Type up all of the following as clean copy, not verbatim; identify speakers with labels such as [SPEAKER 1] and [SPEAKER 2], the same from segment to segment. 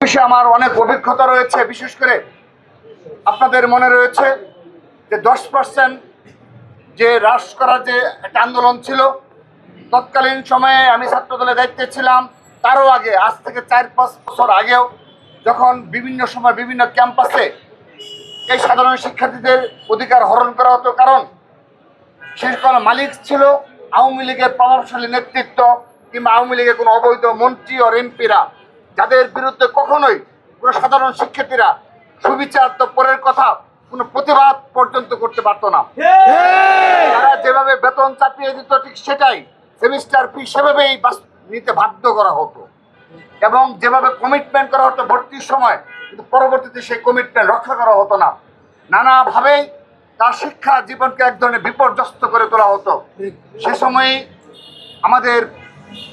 [SPEAKER 1] বিষয়ে আমার অনেক অভিজ্ঞতা রয়েছে। বিশেষ করে আপনাদের মনে রয়েছে যে 10% যে হ্রাস করার যে একটা আন্দোলন ছিল, তৎকালীন সময়ে আমি ছাত্রদলের দায়িত্বে ছিলাম। তারও আগে, আজ থেকে 4-5 বছর আগেও, যখন বিভিন্ন সময় বিভিন্ন ক্যাম্পাসে এই সাধারণ শিক্ষার্থীদের অধিকার হরণ করা হতো, কারণ সেই সকল মালিক ছিল আওয়ামী লীগের প্রভাবশালী নেতৃত্ব কিংবা আওয়ামী লীগের কোনো অবৈধ মন্ত্রী ও এমপিরা, যাদের বিরুদ্ধে কখনোই কোনো সাধারণ শিক্ষার্থীরা সুবিচার তো পরের কথা, কোনো প্রতিবাদ পর্যন্ত করতে পারতো না। তারা যেভাবে বেতন চাপিয়ে দিত, ঠিক সেটাই সেমিস্টার ফি সেভাবেই নিতে বাধ্য করা হতো, এবং যেভাবে কমিটমেন্ট করা হতো ভর্তির সময়, কিন্তু পরবর্তীতে সেই কমিটমেন্ট রক্ষা করা হতো না। নানাভাবেই তার শিক্ষা জীবনকে এক ধরনের বিপর্যস্ত করে তোলা হতো। সে সময়ই আমাদের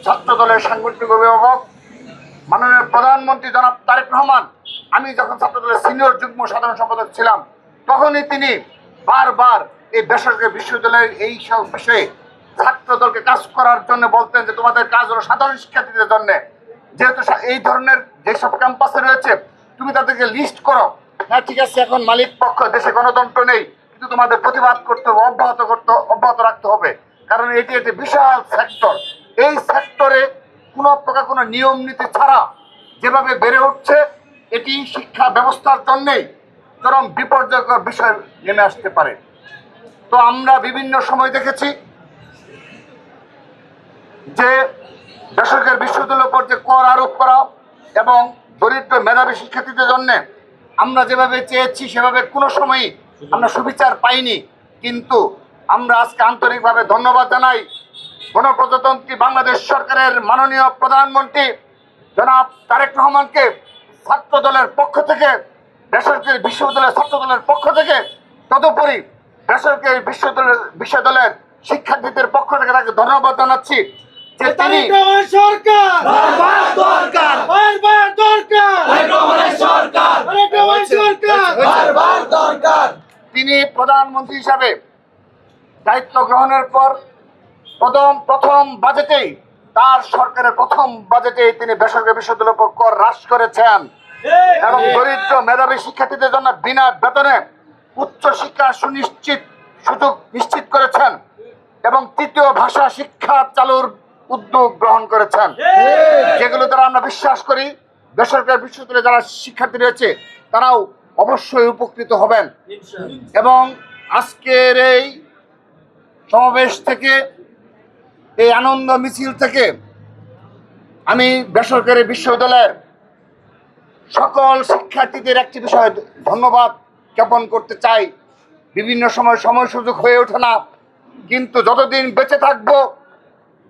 [SPEAKER 1] ছাত্র দলের সাংগঠনিক অভিভাবক মাননীয় প্রধানমন্ত্রী জনাব তারেক রহমান, আমি যখন ছাত্র দলের সিনিয়র যুগ্ম সাধারণ সম্পাদক ছিলাম, তখনই তিনি বারবার এই বেসরকারি বিশ্ববিদ্যালয়ের এই সব বিষয়ে ছাত্র দলকে কাজ করার জন্য বলতেন যে তোমাদের কাজ হলো সাধারণ শিক্ষার্থীদের জন্য, যেহেতু এই ধরনের যেসব ক্যাম্পাসে রয়েছে তুমি তাদেরকে লিস্ট করো। হ্যাঁ, ঠিক আছে, এখন মালিক পক্ষ, দেশে গণতন্ত্র নেই, কিন্তু তোমাদের প্রতিবাদ করতে হবে, অব্যাহত রাখতে হবে, কারণ এটি একটি বিশাল সেক্টর। এই সেক্টরে কোনো প্রকার কোনো নিয়ম নীতি ছাড়া যেভাবে বেড়ে উঠছে, এটি শিক্ষা ব্যবস্থার জন্যেই চরম বিপর্যয়কর বিষয় নেমে আসতে পারে। তো আমরা বিভিন্ন সময় দেখেছি যে বেসরকারি বিশ্ববিদ্যালয়ের উপর যে কর আরোপ করা এবং দরিদ্র মেধাবী শিক্ষার্থীদের জন্য আমরা যেভাবে চেয়েছি সেভাবে কোনো সময়ই আমরা সুবিচার পাইনি। কিন্তু আমরা আজকে আন্তরিকভাবে ধন্যবাদ জানাই গণপ্রজাতন্ত্রী বাংলাদেশ সরকারের মাননীয় প্রধানমন্ত্রী জনাব তারেক রহমানকে, ছাত্র দলের পক্ষ থেকে, বেসরকারি বিশ্ববিদ্যালয়ের ছাত্র দলের পক্ষ থেকে, তদুপরি বেসরকারি বিশ্ববিদ্যালয়ের শিক্ষার্থীদের পক্ষ থেকে তাকে ধন্যবাদ জানাচ্ছি যে তিনি প্রধানমন্ত্রী হিসাবে দায়িত্ব গ্রহণের পর প্রথম বাজেটেই, তার সরকারের প্রথম বাজেটেই তিনি বেসরকারি বিশ্ববিদ্যালয়ের উপর কর হ্রাস করেছেন এবং দরিদ্র মেধাবী শিক্ষার্থীদের জন্য বিনা বেতনে উচ্চ শিক্ষা সুযোগ নিশ্চিত করেছেন এবং তৃতীয় ভাষা শিক্ষা চালুর উদ্যোগ গ্রহণ করেছেন, যেগুলো দ্বারা আমরা বিশ্বাস করি বেসরকারি বিশ্ববিদ্যালয়ে যারা শিক্ষার্থী রয়েছে তারাও অবশ্যই উপকৃত হবেন। এবং আজকের এই সমাবেশ থেকে, এই আনন্দ মিছিল থেকে আমি বেসরকারি বিশ্ববিদ্যালয়ের সকল শিক্ষার্থীদের একটি বিষয়ে ধন্যবাদ জ্ঞাপন করতে চাই। বিভিন্ন সময় সুযোগ হয়ে ওঠে না, কিন্তু যতদিন বেঁচে থাকবো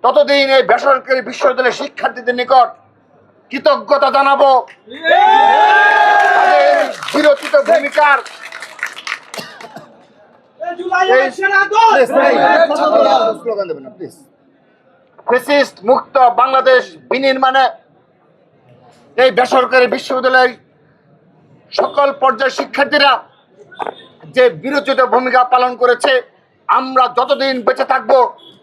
[SPEAKER 1] ততদিন এই বেসরকারি বিশ্ববিদ্যালয়ের শিক্ষার্থীদের নিকট কৃতজ্ঞতা জানাবো, তাদের চিরচিত ভূমিকার ফ্যাসিস্ট মুক্ত বাংলাদেশ বিনির্মাণে এই বেসরকারি বিশ্ববিদ্যালয়ের সকল পর্যায়ের শিক্ষার্থীরা যে বিরোচিত ভূমিকা পালন করেছে, আমরা যতদিন বেঁচে থাকবো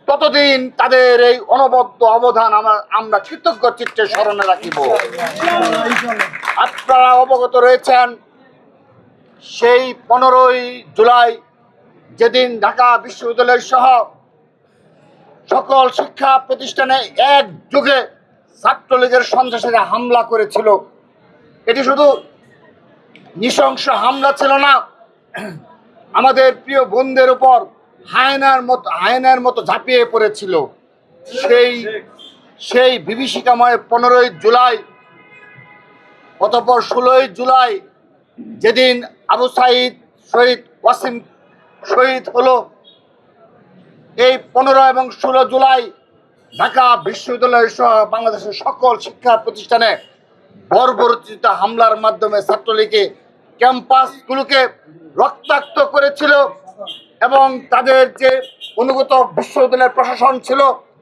[SPEAKER 1] ততদিন তাদের এই অনবদ্য অবদান আমরা কৃতজ্ঞ চিত্তে স্মরণে রাখিব। আপনারা অবগত রয়েছেন সেই 15ই জুলাই যেদিন ঢাকা বিশ্ববিদ্যালয় সহ সকল শিক্ষা প্রতিষ্ঠানে একযোগে ছাত্রলীগের সন্ত্রাসীরা হামলা করেছিল, এটি শুধু নৃশংস হামলা ছিল না, আমাদের প্রিয় বোনদের উপর হায়নার মতো ঝাঁপিয়ে পড়েছিল। সেই বিভীষিকাময় 15ই জুলাই, অতঃপর 16ই জুলাই যেদিন আবু সাঈদ শহীদ ওয়াসিম শহীদ হলো, এই 15 এবং 16 জুলাই ঢাকা বিশ্ববিদ্যালয় সহ বাংলাদেশের সকল শিক্ষা প্রতিষ্ঠানে বর্বরচিত হামলার মাধ্যমে ছাত্রলীগে ক্যাম্পাসগুলোকে রক্তাক্ত করেছিল এবং তাদের যে অনুগত বিশ্ববিদ্যালয়ের প্রশাসন ছিল